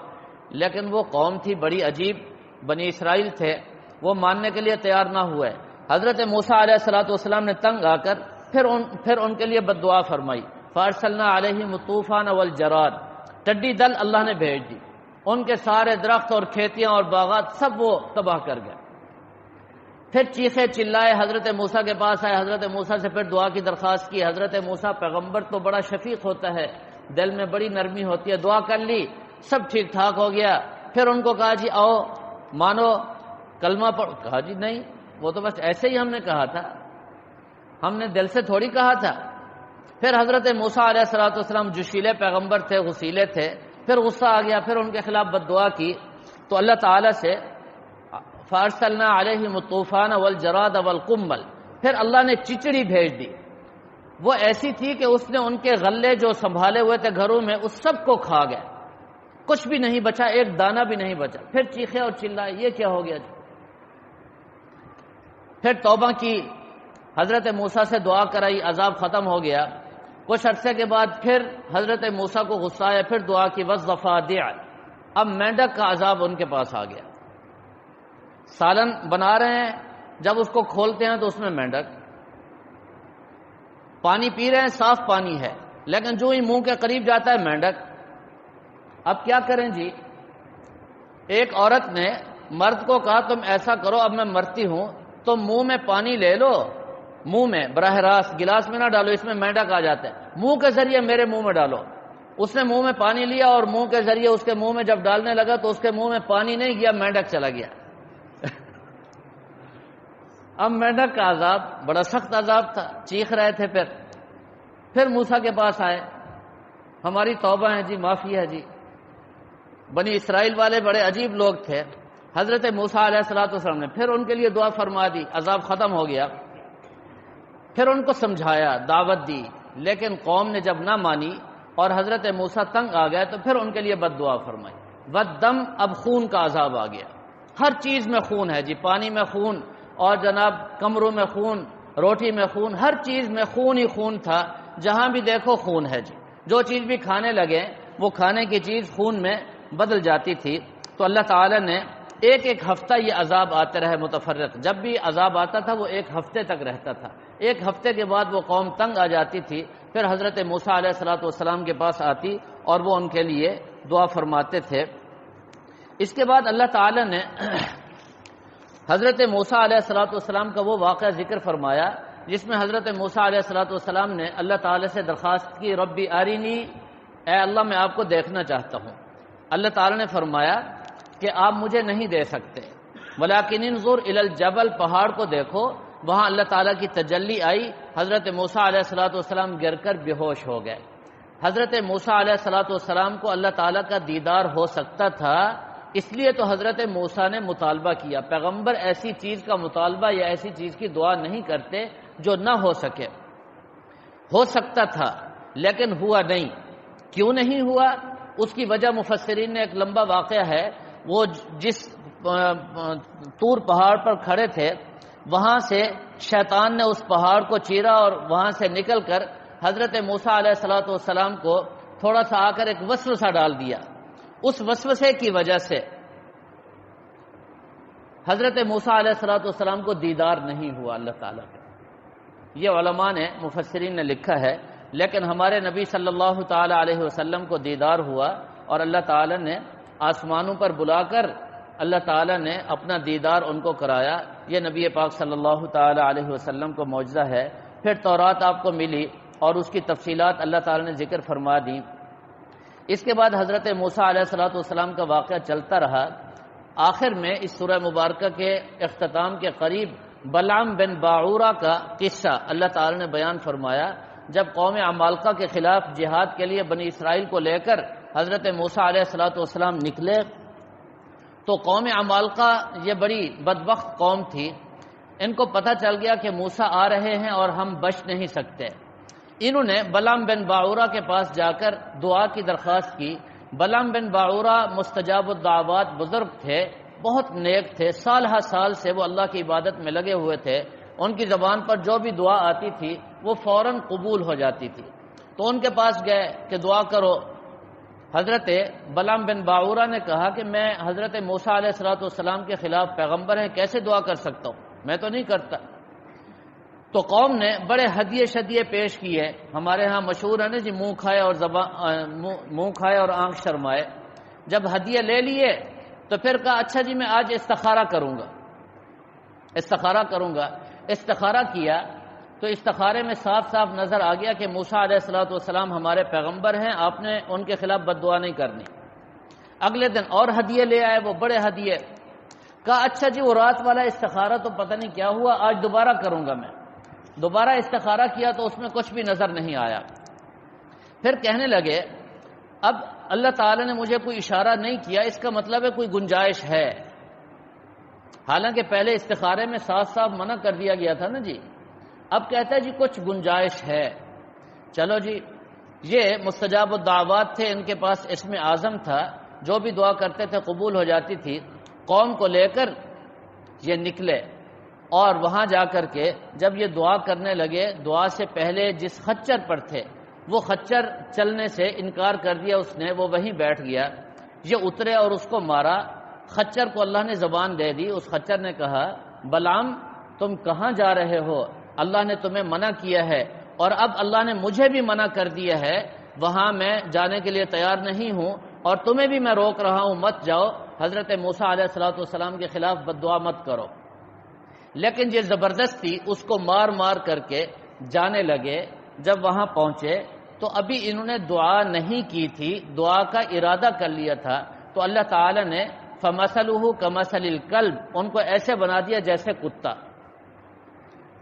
لیکن وہ قوم تھی بڑی عجیب، بنی اسرائیل تھے، وہ ماننے کے لیے تیار نہ ہوئے. حضرت موسیٰ علیہ السلام نے تنگ آ کر پھر ان کے لیے بد دعا فرمائی. فَأَرْسَلْنَا عَلَيْهِمُ الطُّوفَانَ وَالْجَرَادَ، ٹڈی دل اللہ نے بھیج دی، ان کے سارے درخت اور کھیتیاں اور باغات سب وہ تباہ کر گئے. پھر چیخے چلائے، حضرت موسیٰ کے پاس آئے، حضرت موسیٰ سے پھر دعا کی درخواست کی. حضرت موسیٰ پیغمبر تو بڑا شفیق ہوتا ہے، دل میں بڑی نرمی ہوتی ہے، دعا کر لی، سب ٹھیک ٹھاک ہو گیا. پھر ان کو کہا جی آؤ مانو کلمہ پڑھو. کہا جی نہیں، وہ تو بس ایسے ہی ہم نے کہا تھا، ہم نے دل سے تھوڑی کہا تھا. پھر حضرت موسیٰ علیہ السلام جوشیلے پیغمبر تھے، غصیلے تھے، پھر غصہ آ گیا، پھر ان کے خلاف بد دعا کی. تو اللہ تعالیٰ سے فَأَرْسَلْنَا عَلَيْهِمُ الطُّوفَانَ وَالْجَرَادَ وَالْقُمَّلَ، پھر اللہ نے چچڑی بھیج دی. وہ ایسی تھی کہ اس نے ان کے غلے جو سنبھالے ہوئے تھے گھروں میں اس سب کو کھا گئے، کچھ بھی نہیں بچا، ایک دانہ بھی نہیں بچا. پھر چیخے اور چلائے یہ کیا ہو گیا جی. پھر توبہ کی، حضرت موسیٰ سے دعا کرائی، عذاب ختم ہو گیا. کچھ عرصے کے بعد پھر حضرت موسیٰ کو غصہ آیا، پھر دعا کی وَالضَّفَادِعَ، اب مینڈک کا عذاب ان کے پاس آ گیا. سالن بنا رہے ہیں، جب اس کو کھولتے ہیں تو اس میں مینڈک. پانی پی رہے ہیں، صاف پانی ہے، لیکن جو ہی منہ کے قریب جاتا ہے مینڈک. اب کیا کریں جی. ایک عورت نے مرد کو کہا تم ایسا کرو، اب میں مرتی ہوں تو منہ میں پانی لے لو، منہ میں براہ راست، گلاس میں نہ ڈالو، اس میں مینڈک آ جاتا ہے، منہ کے ذریعے میرے منہ میں ڈالو. اس نے منہ میں پانی لیا اور منہ کے ذریعے اس کے منہ میں جب ڈالنے لگا تو اس کے منہ میں پانی نہیں گیا، مینڈک چلا گیا. اب مینڈک کا عذاب بڑا سخت عذاب تھا، چیخ رہے تھے. پھر موسیٰ کے پاس آئے، ہماری توبہ ہے جی، معافی ہے جی. بنی اسرائیل والے بڑے عجیب لوگ تھے. حضرت موسیٰ علیہ السلام نے پھر ان کے لیے دعا فرما دی، عذاب ختم ہو گیا. پھر ان کو سمجھایا، دعوت دی، لیکن قوم نے جب نہ مانی اور حضرت موسیٰ تنگ آ گئے تو پھر ان کے لیے بد دعا فرمائی. والدم، اب خون کا عذاب آ گیا. ہر چیز میں خون ہے جی، پانی میں خون، اور جناب کمروں میں خون، روٹی میں خون، ہر چیز میں خون ہی خون تھا. جہاں بھی دیکھو خون ہے جی. جو چیز بھی کھانے لگے وہ کھانے کی چیز خون میں بدل جاتی تھی. تو اللہ تعالی نے ایک ہفتہ یہ عذاب آتے رہے متفرق. جب بھی عذاب آتا تھا وہ ایک ہفتے تک رہتا تھا. ایک ہفتے کے بعد وہ قوم تنگ آ جاتی تھی، پھر حضرت موسیٰ علیہ السلام کے پاس آتی اور وہ ان کے لیے دعا فرماتے تھے. اس کے بعد اللہ تعالی نے حضرت موسیٰ علیہ السلام کا وہ واقعہ ذکر فرمایا جس میں حضرت موسیٰ علیہ السلام نے اللہ تعالی سے درخواست کی، ربی ارینی، اے اللہ میں آپ کو دیکھنا چاہتا ہوں. اللہ تعالی نے فرمایا کہ آپ مجھے نہیں دے سکتے، ولیکن انظر الی الجبل، پہاڑ کو دیکھو. وہاں اللہ تعالیٰ کی تجلی آئی، حضرت موسیٰ علیہ السلام گر کر بے ہوش ہو گئے. حضرت موسیٰ علیہ السلام کو اللہ تعالیٰ کا دیدار ہو سکتا تھا، اس لیے تو حضرت موسیٰ نے مطالبہ کیا. پیغمبر ایسی چیز کا مطالبہ یا ایسی چیز کی دعا نہیں کرتے جو نہ ہو سکے. ہو سکتا تھا لیکن ہوا نہیں. کیوں نہیں ہوا؟ اس کی وجہ مفسرین نے ایک لمبا واقعہ ہے. وہ جس طور پہاڑ پر کھڑے تھے وہاں سے شیطان نے اس پہاڑ کو چیرا اور وہاں سے نکل کر حضرت موسیٰ علیہ السلام کو تھوڑا سا آ کر ایک وسوسہ ڈال دیا. اس وسوسے کی وجہ سے حضرت موسیٰ علیہ السلام کو دیدار نہیں ہوا اللہ تعالیٰ کا. یہ علماء نے، مفسرین نے لکھا ہے. لیکن ہمارے نبی صلی اللہ تعالی علیہ وسلم کو دیدار ہوا اور اللہ تعالیٰ نے آسمانوں پر بلا کر اللہ تعالیٰ نے اپنا دیدار ان کو کرایا. یہ نبی پاک صلی اللہ تعالیٰ علیہ وسلم کو معجزہ ہے. پھر تورات آپ کو ملی اور اس کی تفصیلات اللہ تعالیٰ نے ذکر فرما دی. اس کے بعد حضرت موسیٰ علیہ السلام کا واقعہ چلتا رہا. آخر میں اس سورہ مبارکہ کے اختتام کے قریب بلعام بن باعورہ کا قصہ اللہ تعالیٰ نے بیان فرمایا. جب قوم عمالقہ کے خلاف جہاد کے لیے بنی اسرائیل کو لے کر حضرت موسیٰ علیہ السلام نکلے تو قوم عمالقہ یہ بڑی بدبخت قوم تھی. ان کو پتہ چل گیا کہ موسیٰ آ رہے ہیں اور ہم بچ نہیں سکتے. انہوں نے بلعام بن باعورہ کے پاس جا کر دعا کی درخواست کی. بلعام بن باعورہ مستجاب الدعوات بزرگ تھے، بہت نیک تھے، سال ہر سال سے وہ اللہ کی عبادت میں لگے ہوئے تھے. ان کی زبان پر جو بھی دعا آتی تھی وہ فوراً قبول ہو جاتی تھی. تو ان کے پاس گئے کہ دعا کرو. حضرت بلعام بن باعورہ نے کہا کہ میں حضرت موسیٰ علیہ السلام کے خلاف پیغمبر ہیں، کیسے دعا کر سکتا ہوں، میں تو نہیں کرتا. تو قوم نے بڑے ہدیے شدیے پیش کیے. ہمارے ہاں مشہور ہے نا جی، منہ کھائے اور آنکھ شرمائے. جب ہدیے لے لیے تو پھر کہا اچھا جی میں آج استخارہ کروں گا. استخارہ کیا تو استخارے میں صاف صاف نظر آ گیا کہ موسیٰ علیہ السلام ہمارے پیغمبر ہیں، آپ نے ان کے خلاف بد دعا نہیں کرنی. اگلے دن اور ہدیے لے آئے، وہ بڑے ہدیے. کہا اچھا جی وہ رات والا استخارہ تو پتہ نہیں کیا ہوا، آج دوبارہ کروں گا. میں دوبارہ استخارہ کیا تو اس میں کچھ بھی نظر نہیں آیا. پھر کہنے لگے اب اللہ تعالیٰ نے مجھے کوئی اشارہ نہیں کیا، اس کا مطلب ہے کوئی گنجائش ہے. حالانکہ پہلے استخارے میں صاف صاف منع کر دیا گیا تھا نا جی. اب کہتا ہے جی کچھ گنجائش ہے. چلو جی، یہ مستجاب الدعوات تھے، ان کے پاس اسم اعظم تھا، جو بھی دعا کرتے تھے قبول ہو جاتی تھی. قوم کو لے کر یہ نکلے اور وہاں جا کر کے جب یہ دعا کرنے لگے، دعا سے پہلے جس خچر پر تھے وہ خچر چلنے سے انکار کر دیا اس نے، وہ وہیں بیٹھ گیا. یہ اترے اور اس کو مارا. خچر کو اللہ نے زبان دے دی. اس خچر نے کہا بلعام تم کہاں جا رہے ہو، اللہ نے تمہیں منع کیا ہے اور اب اللہ نے مجھے بھی منع کر دیا ہے، وہاں میں جانے کے لیے تیار نہیں ہوں اور تمہیں بھی میں روک رہا ہوں، مت جاؤ. حضرت موسیٰ علیہ السلام کے خلاف بد دعا مت کرو. لیکن یہ زبردستی اس کو مار مار کر کے جانے لگے. جب وہاں پہنچے تو ابھی انہوں نے دعا نہیں کی تھی، دعا کا ارادہ کر لیا تھا. تو اللہ تعالی نے فَمَثَلُهُ كَمَثَلِ الْكَلْبِ ان کو ایسے بنا دیا جیسے کتا.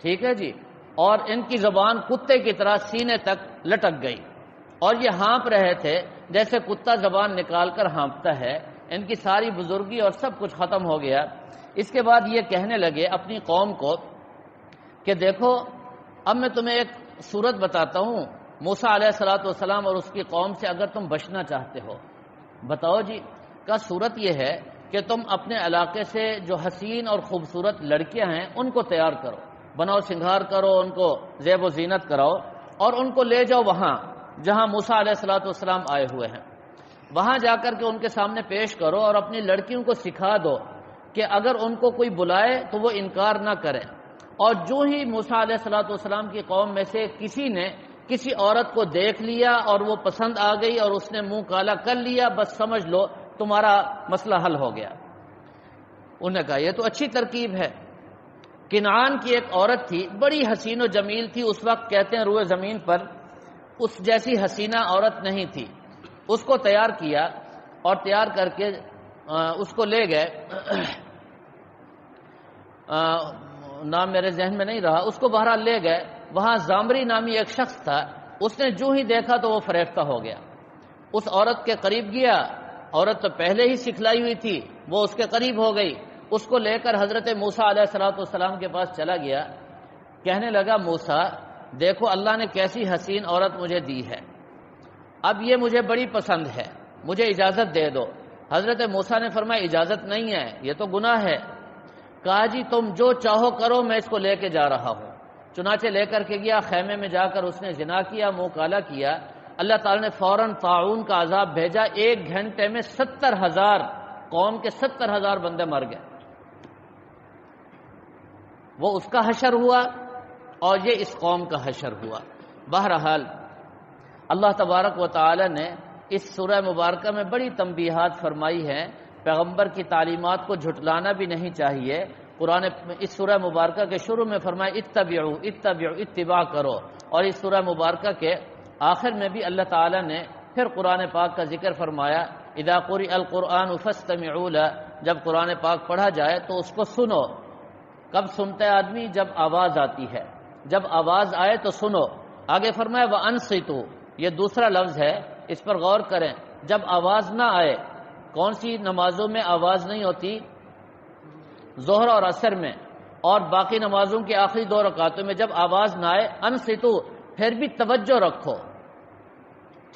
ٹھیک ہے جی. اور ان کی زبان کتے کی طرح سینے تک لٹک گئی اور یہ ہانپ رہے تھے جیسے کتا زبان نکال کر ہانپتا ہے. ان کی ساری بزرگی اور سب کچھ ختم ہو گیا. اس کے بعد یہ کہنے لگے اپنی قوم کو کہ دیکھو اب میں تمہیں ایک صورت بتاتا ہوں موسیٰ علیہ السلام اور اس کی قوم سے، اگر تم بچنا چاہتے ہو. بتاؤ جی. کا صورت یہ ہے کہ تم اپنے علاقے سے جو حسین اور خوبصورت لڑکیاں ہیں ان کو تیار کرو، بناؤ سنگھار کرو، ان کو زیب و زینت کراؤ اور ان کو لے جاؤ وہاں جہاں موسیٰ علیہ السلام آئے ہوئے ہیں. وہاں جا کر کے ان کے سامنے پیش کرو اور اپنی لڑکیوں کو سکھا دو کہ اگر ان کو کوئی بلائے تو وہ انکار نہ کریں. اور جو ہی موسیٰ علیہ السلام کی قوم میں سے کسی نے کسی عورت کو دیکھ لیا اور وہ پسند آ گئی اور اس نے منہ کالا کر لیا، بس سمجھ لو تمہارا مسئلہ حل ہو گیا. انہوں نے کہا یہ تو اچھی ترکیب ہے. کنعان کی ایک عورت تھی، بڑی حسین و جمیل تھی. اس وقت کہتے ہیں روئے زمین پر اس جیسی حسینہ عورت نہیں تھی. اس کو تیار کیا اور تیار کر کے اس کو لے گئے. نام میرے ذہن میں نہیں رہا. اس کو بہرحال لے گئے. وہاں زامری نامی ایک شخص تھا. اس نے جو ہی دیکھا تو وہ فریفتہ ہو گیا. اس عورت کے قریب گیا. عورت تو پہلے ہی سکھلائی ہوئی تھی، وہ اس کے قریب ہو گئی. اس کو لے کر حضرت موسیٰ علیہ السلام کے پاس چلا گیا. کہنے لگا موسیٰ دیکھو اللہ نے کیسی حسین عورت مجھے دی ہے، اب یہ مجھے بڑی پسند ہے، مجھے اجازت دے دو. حضرت موسیٰ نے فرمایا اجازت نہیں ہے، یہ تو گناہ ہے. کہا جی تم جو چاہو کرو، میں اس کو لے کے جا رہا ہوں. چنانچہ لے کر کے گیا. خیمے میں جا کر اس نے زنا کیا، منہ کالا کیا. اللہ تعالی نے فوراً طاعون کا عذاب بھیجا. 1 گھنٹے میں 70,000 قوم کے 70,000 بندے مر گئے. وہ اس کا حشر ہوا اور یہ اس قوم کا حشر ہوا. بہرحال اللہ تبارک و تعالی نے اس سورہ مبارکہ میں بڑی تنبیہات فرمائی ہیں پیغمبر کی تعلیمات کو جھٹلانا بھی نہیں چاہیے۔ قرآن اس سورہ مبارکہ کے شروع میں فرمایا اتبعوا اتبعوا، اتباع کرو، اور اس سورہ مبارکہ کے آخر میں بھی اللہ تعالیٰ نے پھر قرآن پاک کا ذکر فرمایا اذا قرئ القرآن فاستمعوا له، جب قرآن پاک پڑھا جائے تو اس کو سنو۔ کب سنتا ہے آدمی؟ جب آواز آتی ہے، جب آواز آئے تو سنو۔ آگے فرمایا وانصتوا، یہ دوسرا لفظ ہے، اس پر غور کریں۔ جب آواز نہ آئے، کون سی نمازوں میں آواز نہیں ہوتی؟ ظہر اور عصر میں، اور باقی نمازوں کی آخری 2 رکعتوں میں جب آواز نہ آئے انصتوا، پھر بھی توجہ رکھو،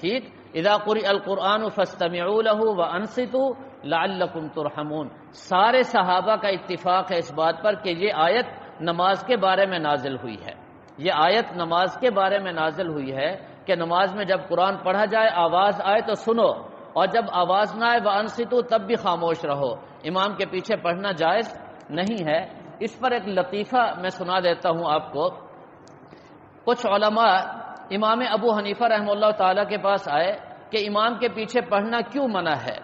ٹھیک؟ اذا قرئ القرآن فاستمعوا له وانصتوا لعلکم ترحمون۔ سارے صحابہ کا اتفاق ہے اس بات پر کہ یہ آیت نماز کے بارے میں نازل ہوئی ہے، یہ آیت نماز کے بارے میں نازل ہوئی ہے کہ نماز میں جب قرآن پڑھا جائے، آواز آئے تو سنو، اور جب آواز نہ آئے وانصتوا، تب بھی خاموش رہو۔ امام کے پیچھے پڑھنا جائز نہیں ہے۔ اس پر ایک لطیفہ میں سنا دیتا ہوں آپ کو۔ کچھ علماء امام ابو حنیفہ رحمہ اللہ تعالیٰ کے پاس آئے کہ امام کے پیچھے پڑھنا کیوں منع ہے؟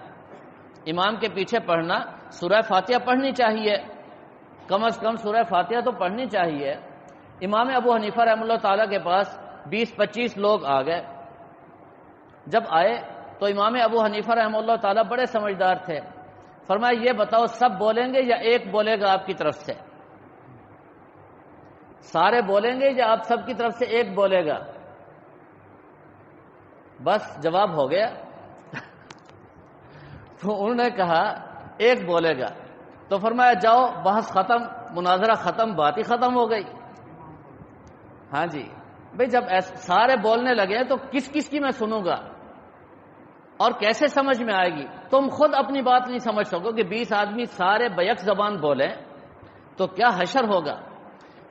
امام کے پیچھے پڑھنا، سورہ فاتحہ پڑھنی چاہیے، کم از کم سورہ فاتحہ تو پڑھنی چاہیے۔ امام ابو حنیفہ رحمہ اللہ تعالیٰ کے پاس 20-25 لوگ آ گئے۔ جب آئے تو امام ابو حنیفہ رحمہ اللہ تعالیٰ بڑے سمجھدار تھے، فرمایا یہ بتاؤ سب بولیں گے یا ایک بولے گا آپ کی طرف سے؟ سارے بولیں گے یا آپ سب کی طرف سے ایک بولے گا؟ بس جواب ہو گیا۔ تو انہوں نے کہا ایک بولے گا، تو فرمایا جاؤ بحث ختم، مناظرہ ختم، بات ہی ختم ہو گئی۔ ہاں جی بھئی، جب سارے بولنے لگے تو کس کس کی میں سنوں گا اور کیسے سمجھ میں آئے گی؟ تم خود اپنی بات نہیں سمجھ سکو کہ 20 آدمی سارے بیک زبان بولیں تو کیا حشر ہوگا؟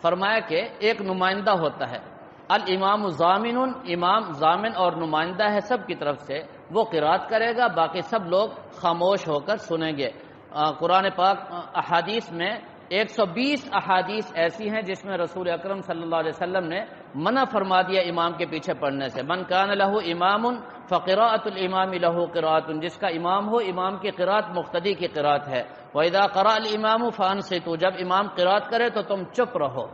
فرمایا کہ ایک نمائندہ ہوتا ہے، الامام ضامن، امام ضامن اور نمائندہ ہے سب کی طرف سے، وہ قرات کرے گا، باقی سب لوگ خاموش ہو کر سنیں گے۔ قرآن پاک احادیث میں 120 احادیث ایسی ہیں جس میں رسول اکرم صلی اللہ علیہ وسلم نے منع فرما دیا امام کے پیچھے پڑھنے سے۔ من کان لہ امام فقراءۃ الامام لہ قراءۃ، جس کا امام ہو امام کی قراءت مقتدی کی قراءت ہے۔ وَإِذَا قَرَأَ الْإِمَامُ فَأَنصِتُوا، جب امام قراءت کرے تو تم چپ رہو۔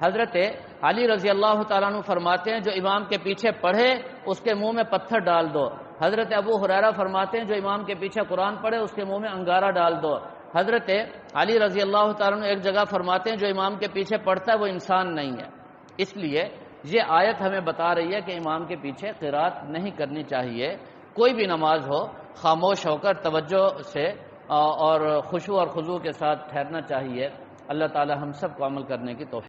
حضرت علی رضی اللہ تعالیٰ عنہ فرماتے ہیں جو امام کے پیچھے پڑھے اس کے منہ میں پتھر ڈال دو۔ حضرت ابو ہریرہ فرماتے ہیں جو امام کے پیچھے قرآن پڑھے اس کے منہ میں انگارہ ڈال دو۔ حضرت علی رضی اللہ تعالیٰ عنہ ایک جگہ فرماتے ہیں جو امام کے پیچھے پڑھتا ہے وہ انسان نہیں ہے۔ اس لیے یہ آیت ہمیں بتا رہی ہے کہ امام کے پیچھے قرات نہیں کرنی چاہیے، کوئی بھی نماز ہو خاموش ہو کر توجہ سے اور خشوع اور خضوع کے ساتھ ٹھہرنا چاہیے۔ اللہ تعالی ہم سب کو عمل کرنے کی توفیق